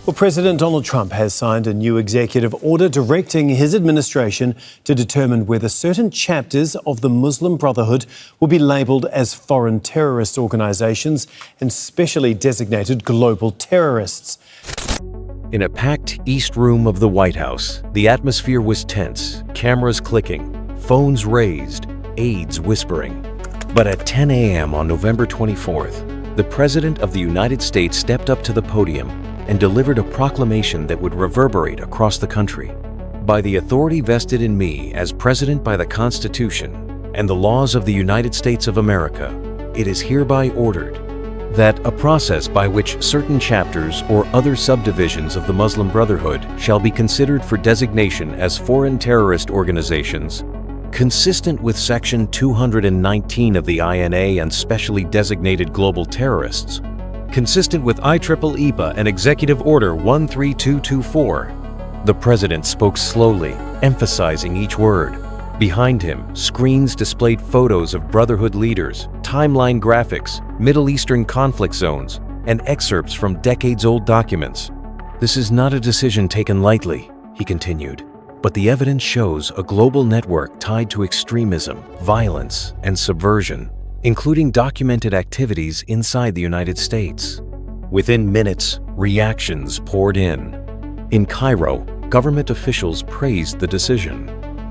Well, President Donald Trump has signed a new executive order directing his administration to determine whether certain chapters of the Muslim Brotherhood will be labelled as foreign terrorist organisations and specially designated global terrorists. In a packed East Room of the White House, the atmosphere was tense, cameras clicking, phones raised, aides whispering. But at 10 a.m. on November 24th, the President of the United States stepped up to the podium and delivered a proclamation that would reverberate across the country. By the authority vested in me as President by the Constitution and the laws of the United States of America, it is hereby ordered that a process by which certain chapters or other subdivisions of the Muslim Brotherhood shall be considered for designation as foreign terrorist organizations, consistent with Section 219 of the INA and specially designated global terrorists, consistent with IEEPA and Executive Order 13224. The President spoke slowly, emphasizing each word. Behind him, screens displayed photos of Brotherhood leaders, timeline graphics, Middle Eastern conflict zones, and excerpts from decades-old documents. This is not a decision taken lightly, he continued, but the evidence shows a global network tied to extremism, violence, and subversion, including documented activities inside the United States. Within minutes, reactions poured in. In Cairo, government officials praised the decision.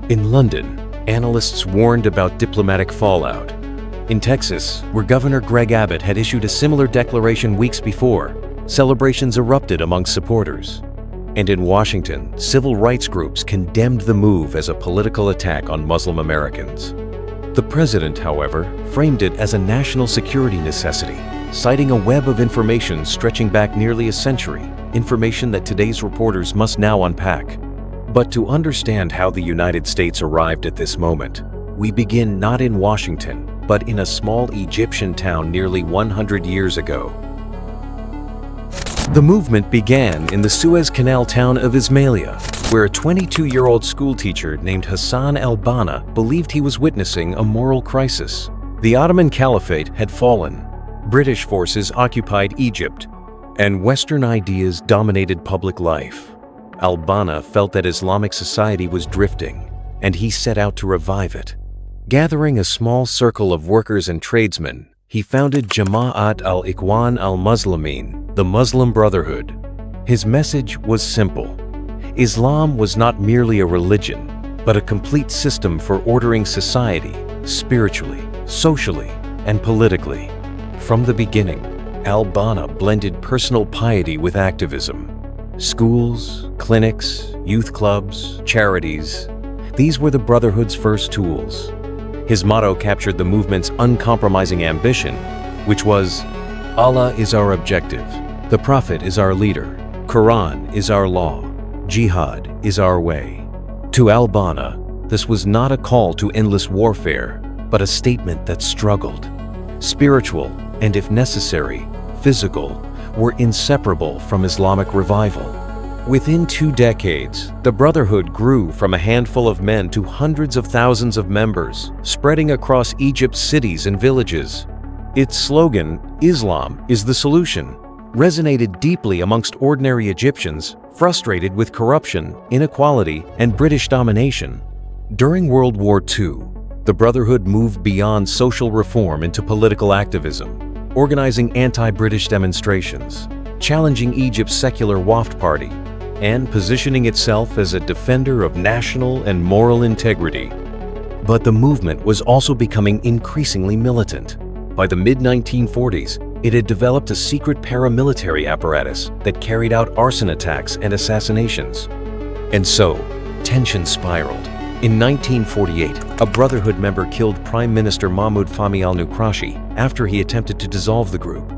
In London, analysts warned about diplomatic fallout. In Texas, where Governor Greg Abbott had issued a similar declaration weeks before, celebrations erupted among supporters. And in Washington, civil rights groups condemned the move as a political attack on Muslim Americans. The President, however, framed it as a national security necessity, citing a web of information stretching back nearly a century, information that today's reporters must now unpack. But to understand how the United States arrived at this moment, we begin not in Washington, but in a small Egyptian town nearly 100 years ago. The movement began in the Suez Canal town of Ismailia, where a 22-year-old schoolteacher named Hassan al-Banna believed he was witnessing a moral crisis. The Ottoman Caliphate had fallen, British forces occupied Egypt, and Western ideas dominated public life. Al-Banna felt that Islamic society was drifting, and he set out to revive it. Gathering a small circle of workers and tradesmen, he founded Jama'at al-Ikhwan al-Muslimin, the Muslim Brotherhood. His message was simple. Islam was not merely a religion, but a complete system for ordering society, spiritually, socially, and politically. From the beginning, al-Banna blended personal piety with activism. Schools, clinics, youth clubs, charities, these were the Brotherhood's first tools. His motto captured the movement's uncompromising ambition, which was, Allah is our objective, the Prophet is our leader, Quran is our law, jihad is our way. To al-Banna, this was not a call to endless warfare, but a statement that struggled. Spiritual, and if necessary, physical, were inseparable from Islamic revival. Within 2 decades, the Brotherhood grew from a handful of men to hundreds of thousands of members, spreading across Egypt's cities and villages. Its slogan, Islam is the solution, resonated deeply amongst ordinary Egyptians, frustrated with corruption, inequality, and British domination. During World War II, the Brotherhood moved beyond social reform into political activism, organizing anti-British demonstrations, challenging Egypt's secular Wafd Party, and positioning itself as a defender of national and moral integrity. But the movement was also becoming increasingly militant. By the mid-1940s, it had developed a secret paramilitary apparatus that carried out arson attacks and assassinations. And so, tension spiraled. In 1948, a Brotherhood member killed Prime Minister Mahmoud Fahmy al-Nukrashi after he attempted to dissolve the group.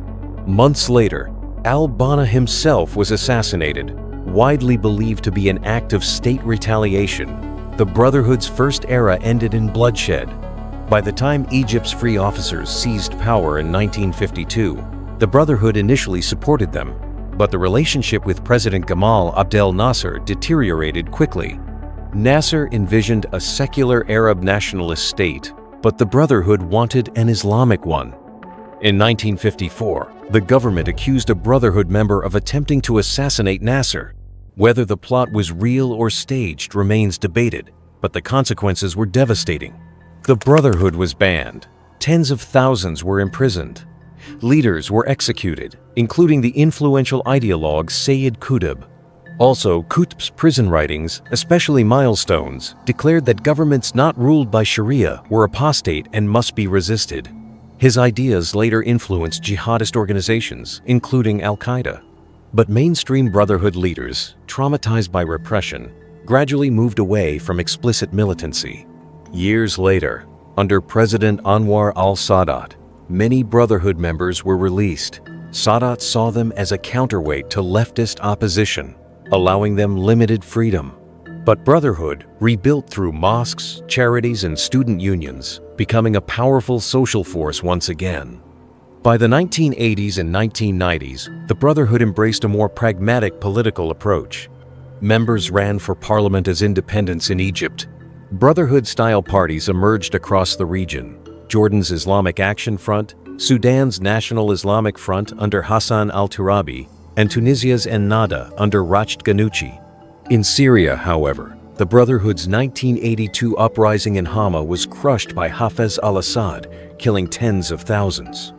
Months later, al-Banna himself was assassinated, widely believed to be an act of state retaliation. The Brotherhood's first era ended in bloodshed. By the time Egypt's free officers seized power in 1952, the Brotherhood initially supported them, but the relationship with President Gamal Abdel Nasser deteriorated quickly. Nasser envisioned a secular Arab nationalist state, but the Brotherhood wanted an Islamic one. In 1954, the government accused a Brotherhood member of attempting to assassinate Nasser. Whether the plot was real or staged remains debated, but the consequences were devastating. The Brotherhood was banned. Tens of thousands were imprisoned. Leaders were executed, including the influential ideologue Sayyid Qutb. Also, Qutb's prison writings, especially Milestones, declared that governments not ruled by Sharia were apostate and must be resisted. His ideas later influenced jihadist organizations, including Al-Qaeda. But mainstream Brotherhood leaders, traumatized by repression, gradually moved away from explicit militancy. Years later, under President Anwar al-Sadat, many Brotherhood members were released. Sadat saw them as a counterweight to leftist opposition, allowing them limited freedom. But Brotherhood rebuilt through mosques, charities, and student unions, becoming a powerful social force once again. By the 1980s and 1990s, the Brotherhood embraced a more pragmatic political approach. Members ran for parliament as independents in Egypt. Brotherhood-style parties emerged across the region: Jordan's Islamic Action Front, Sudan's National Islamic Front under Hassan al-Turabi, and Tunisia's Ennahda under Rachid Ghannouchi. In Syria, however, the Brotherhood's 1982 uprising in Hama was crushed by Hafez al-Assad, killing tens of thousands.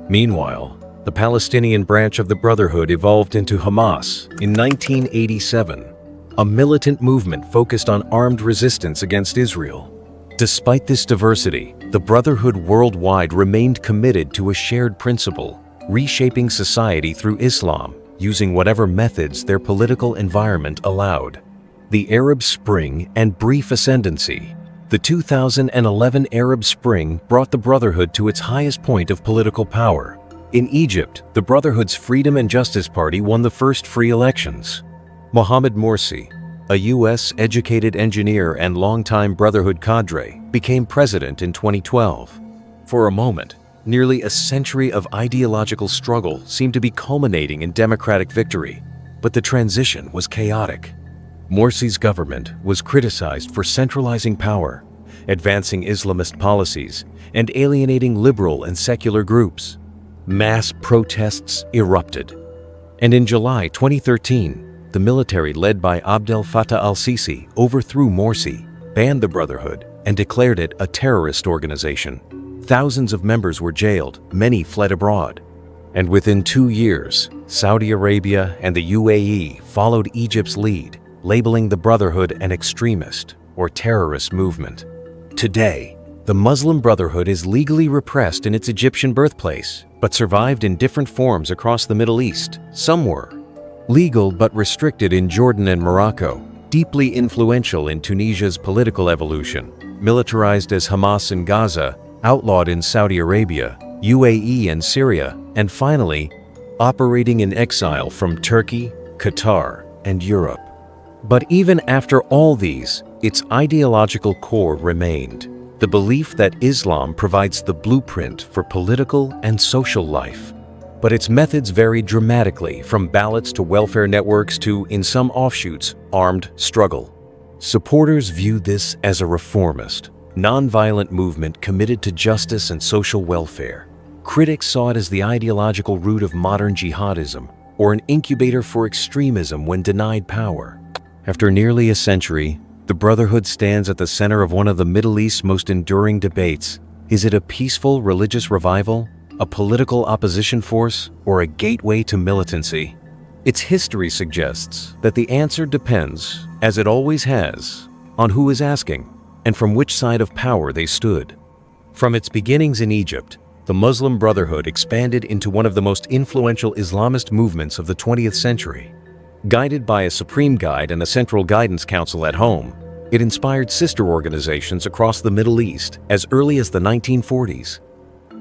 Meanwhile, the Palestinian branch of the Brotherhood evolved into Hamas in 1987, a militant movement focused on armed resistance against Israel. Despite this diversity, the Brotherhood worldwide remained committed to a shared principle: reshaping society through Islam, using whatever methods their political environment allowed. The Arab Spring and brief ascendancy. The 2011 Arab Spring brought the Brotherhood to its highest point of political power. In Egypt, the Brotherhood's Freedom and Justice Party won the first free elections. Mohamed Morsi, a U.S.-educated engineer and longtime Brotherhood cadre, became president in 2012. For a moment, nearly a century of ideological struggle seemed to be culminating in democratic victory, but the transition was chaotic. Morsi's government was criticized for centralizing power, advancing Islamist policies, and alienating liberal and secular groups. Mass protests erupted. And in July 2013, the military led by Abdel Fattah al-Sisi overthrew Morsi, banned the Brotherhood, and declared it a terrorist organization. Thousands of members were jailed, many fled abroad. And within 2 years, Saudi Arabia and the UAE followed Egypt's lead, labeling the Brotherhood an extremist or terrorist movement. Today, the Muslim Brotherhood is legally repressed in its Egyptian birthplace, but survived in different forms across the Middle East. Some were legal but restricted in Jordan and Morocco, deeply influential in Tunisia's political evolution, militarized as Hamas in Gaza, outlawed in Saudi Arabia, UAE, and Syria, and finally, operating in exile from Turkey, Qatar, and Europe. But even after all these, its ideological core remained: the belief that Islam provides the blueprint for political and social life. But its methods varied dramatically, from ballots to welfare networks to, in some offshoots, armed struggle. Supporters viewed this as a reformist, nonviolent movement committed to justice and social welfare. Critics saw it as the ideological root of modern jihadism, or an incubator for extremism when denied power. After nearly a century, the Brotherhood stands at the center of one of the Middle East's most enduring debates. Is it a peaceful religious revival, a political opposition force, or a gateway to militancy? Its history suggests that the answer depends, as it always has, on who is asking and from which side of power they stood. From its beginnings in Egypt, the Muslim Brotherhood expanded into one of the most influential Islamist movements of the 20th century. Guided by a supreme guide and a central guidance council at home, it inspired sister organizations across the Middle East as early as the 1940s.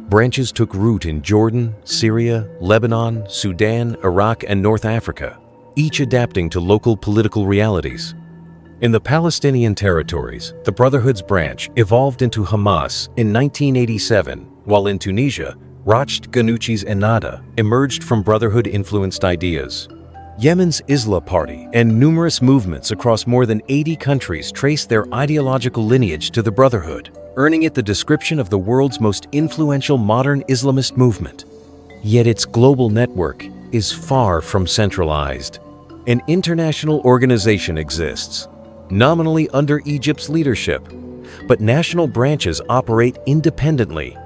Branches took root in Jordan, Syria, Lebanon, Sudan, Iraq, and North Africa, each adapting to local political realities. In the Palestinian territories, the Brotherhood's branch evolved into Hamas in 1987, while in Tunisia, Rachid Ghannouchi's Ennahda emerged from Brotherhood-influenced ideas. Yemen's Islah Party and numerous movements across more than 80 countries trace their ideological lineage to the Brotherhood, earning it the description of the world's most influential modern Islamist movement. Yet its global network is far from centralized. An international organization exists, nominally under Egypt's leadership, but national branches operate independently,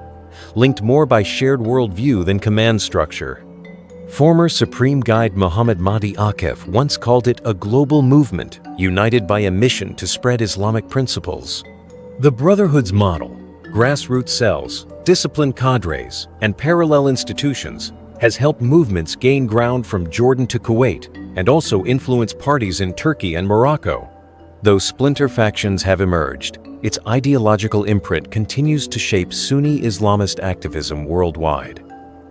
linked more by shared worldview than command structure. Former Supreme Guide Muhammad Mahdi Akif once called it a global movement united by a mission to spread Islamic principles. The Brotherhood's model, grassroots cells, disciplined cadres, and parallel institutions, has helped movements gain ground from Jordan to Kuwait and also influence parties in Turkey and Morocco. Though splinter factions have emerged, its ideological imprint continues to shape Sunni Islamist activism worldwide.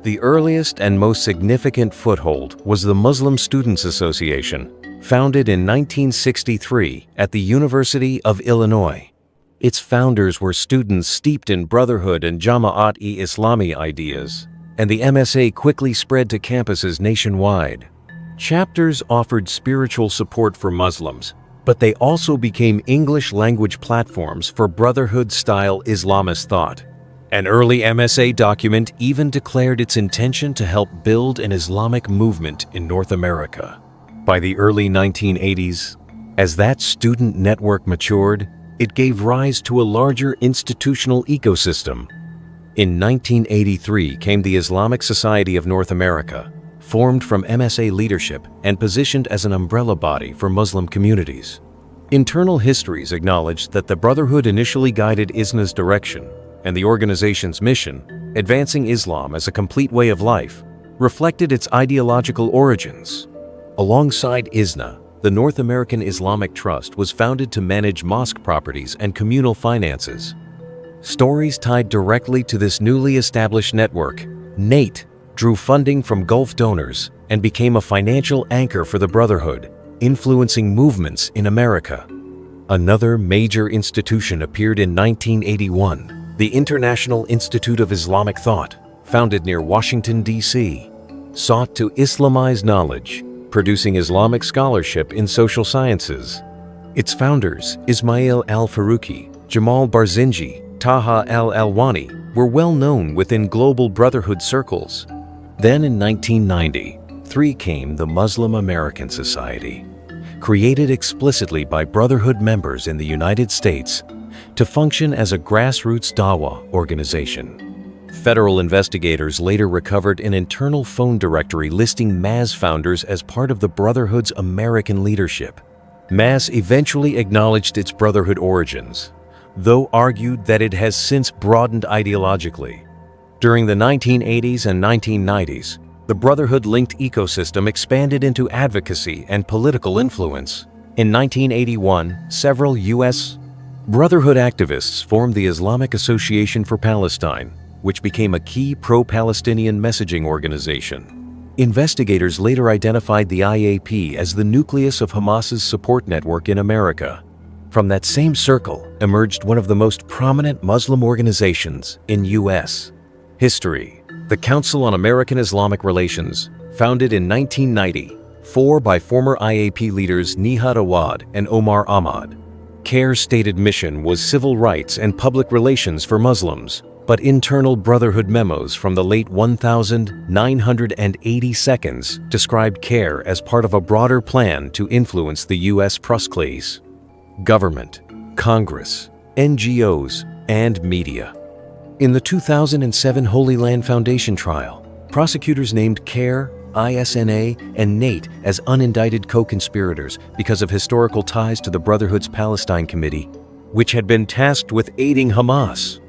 The earliest and most significant foothold was the Muslim Students Association, founded in 1963 at the University of Illinois. Its founders were students steeped in brotherhood and Jama'at-e-Islami ideas, and the MSA quickly spread to campuses nationwide. Chapters offered spiritual support for Muslims, but they also became English-language platforms for Brotherhood-style Islamist thought. An early MSA document even declared its intention to help build an Islamic movement in North America. By the early 1980s, as that student network matured, it gave rise to a larger institutional ecosystem. In 1983 came the Islamic Society of North America, formed from MSA leadership and positioned as an umbrella body for Muslim communities. Internal histories acknowledge that the Brotherhood initially guided ISNA's direction, and the organization's mission, advancing Islam as a complete way of life, reflected its ideological origins. Alongside ISNA, the North American Islamic Trust was founded to manage mosque properties and communal finances. Stories tied directly to this newly established network, NATE drew funding from Gulf donors and became a financial anchor for the Brotherhood, influencing movements in America. Another major institution appeared in 1981, the International Institute of Islamic Thought, founded near Washington, D.C., sought to Islamize knowledge, producing Islamic scholarship in social sciences. Its founders, Ismail al-Faruqi, Jamal Barzinji, Taha al-Alwani, were well known within global Brotherhood circles. Then in 1993 came the Muslim American Society, created explicitly by Brotherhood members in the United States to function as a grassroots Dawah organization. Federal investigators later recovered an internal phone directory listing MAS founders as part of the Brotherhood's American leadership. MAS eventually acknowledged its Brotherhood origins, though argued that it has since broadened ideologically. During the 1980s and 1990s, the Brotherhood-linked ecosystem expanded into advocacy and political influence. In 1981, several U.S. Brotherhood activists formed the Islamic Association for Palestine, which became a key pro-Palestinian messaging organization. Investigators later identified the IAP as the nucleus of Hamas's support network in America. From that same circle emerged one of the most prominent Muslim organizations in U.S. history, the Council on American Islamic Relations, founded in 1994 by former IAP leaders Nihad Awad and Omar Ahmad. CARE's stated mission was civil rights and public relations for Muslims, but internal Brotherhood memos from the late 1982 described CARE as part of a broader plan to influence the U.S. proselytes, government, Congress, NGOs, and media. In the 2007 Holy Land Foundation trial, prosecutors named CARE, ISNA, and NATE as unindicted co-conspirators because of historical ties to the Brotherhood's Palestine Committee, which had been tasked with aiding Hamas.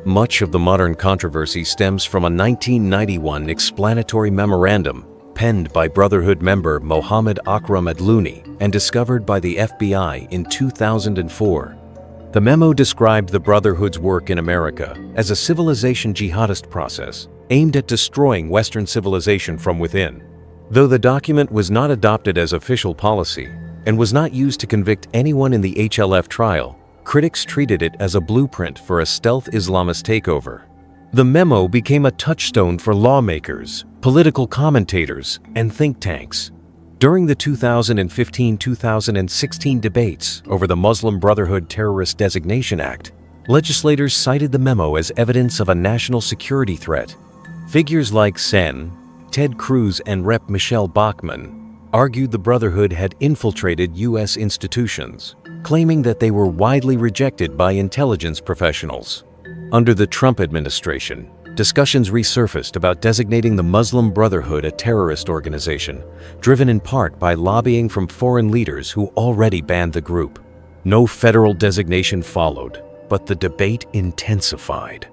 Much of the modern controversy stems from a 1991 explanatory memorandum penned by Brotherhood member Mohammed Akram Adluni and discovered by the FBI in 2004. The memo described the Brotherhood's work in America as a civilization jihadist process aimed at destroying Western civilization from within. Though the document was not adopted as official policy and was not used to convict anyone in the HLF trial, critics treated it as a blueprint for a stealth Islamist takeover. The memo became a touchstone for lawmakers, political commentators, and think tanks. During the 2015-2016 debates over the Muslim Brotherhood Terrorist Designation Act, legislators cited the memo as evidence of a national security threat. Figures like Sen, Ted Cruz, and Rep. Michelle Bachmann argued the Brotherhood had infiltrated U.S. institutions, claiming that they were widely rejected by intelligence professionals. Under the Trump administration, discussions resurfaced about designating the Muslim Brotherhood a terrorist organization, driven in part by lobbying from foreign leaders who already banned the group. No federal designation followed, but the debate intensified.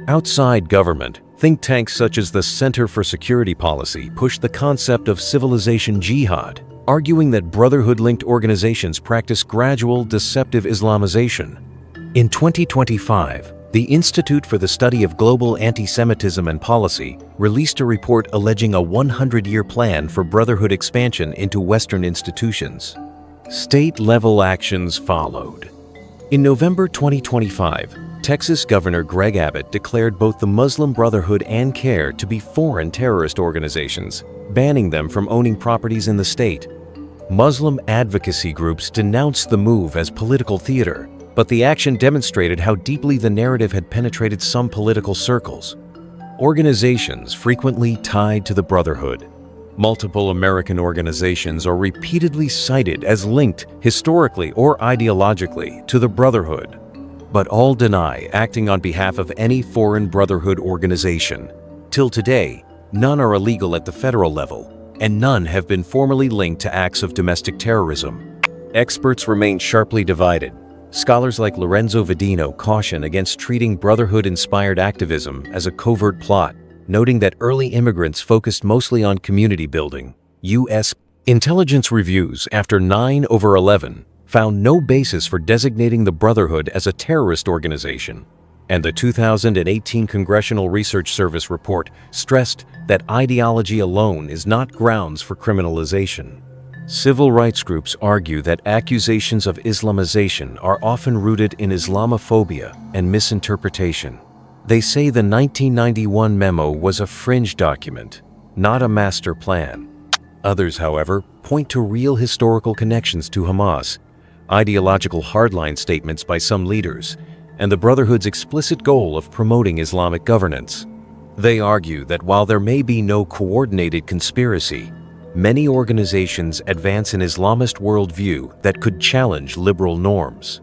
Outside government, think tanks such as the Center for Security Policy pushed the concept of civilization jihad, arguing that Brotherhood-linked organizations practice gradual, deceptive Islamization. In 2025, the Institute for the Study of Global Anti-Semitism and Policy released a report alleging a 100-year plan for Brotherhood expansion into Western institutions. State-level actions followed. In November 2025, Texas Governor Greg Abbott declared both the Muslim Brotherhood and CAIR to be foreign terrorist organizations, banning them from owning properties in the state. Muslim advocacy groups denounced the move as political theater, but the action demonstrated how deeply the narrative had penetrated some political circles. Organizations frequently tied to the Brotherhood. Multiple American organizations are repeatedly cited as linked historically or ideologically to the Brotherhood, but all deny acting on behalf of any foreign Brotherhood organization. Till today, none are illegal at the federal level, and none have been formally linked to acts of domestic terrorism. Experts remain sharply divided. Scholars like Lorenzo Vidino caution against treating Brotherhood-inspired activism as a covert plot, noting that early immigrants focused mostly on community building. U.S. intelligence reviews after 9/11 found no basis for designating the Brotherhood as a terrorist organization, and the 2018 Congressional Research Service report stressed that ideology alone is not grounds for criminalization. Civil rights groups argue that accusations of Islamization are often rooted in Islamophobia and misinterpretation. They say the 1991 memo was a fringe document, not a master plan. Others, however, point to real historical connections to Hamas, ideological hardline statements by some leaders, and the Brotherhood's explicit goal of promoting Islamic governance. They argue that while there may be no coordinated conspiracy, many organizations advance an Islamist worldview that could challenge liberal norms.